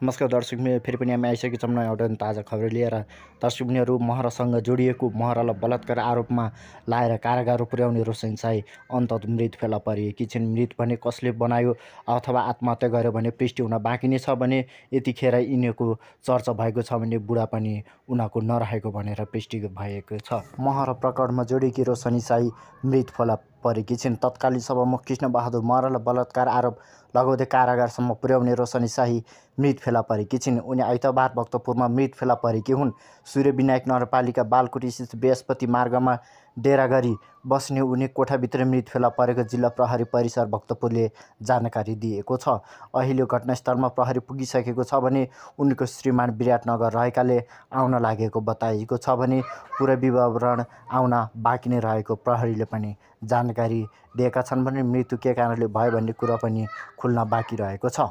नमस्कार दर्शक फेरि पनि हामी आइसकेका छौँ नयाँ एउटा ताजा खबर लिएर। दर्शकहरू, महरासँग जोडिएको महरालाई बलात्कार आरोपमा लाएर कारागार पुर्याउने रोशन साई अन्तत मृत फेला परेकी छिन्। मृत भने कसले बनायो अथवा आत्महत्या गर्यो भने पुष्टि हुन बाँकी नै छ भने यतिखेर यिनीहरूको चर्चा भएको छ भने बुढा पनि उनीहरूको नरहेको भनेर पुष्टि भएको छ। महरा प्रकरणमा जोडिएकी रोशनी साई मृत फेला परेकी छिन्। तत्कालीन सभामुख कृष्णबहादुर महरालाई बलात्कार आरोप लगाउँदै कारागारसम्म पुर्याउने रोशनी साई मृत फेला परेकी छिन्। उनी आइतबार भक्तपुरमा मृत फेला परेकी हुन्। सूर्यविनायक नगरपालिका बालकुटीस्थित बृहस्पति मार्गमा डेरा गरी बस्ने उनी कोठाभित्र मृत फेला परेको जिल्ला प्रहरी परिसर भक्तपुरले जानकारी दिएको छ। अहिले घटनास्थलमा प्रहरी पुगिसकेको छ भने उनको श्रीमान विराटनगर रहेकाले आउन लागेको बताइएको छ भने पुरै विवरण आउन बाँकी नै रहेको प्रहरीले पनि जानकारी दिएका छन् भने मृत्यु के कारणले भयो भन्ने कुरा पनि खुल्न बाँकी रहेको छ।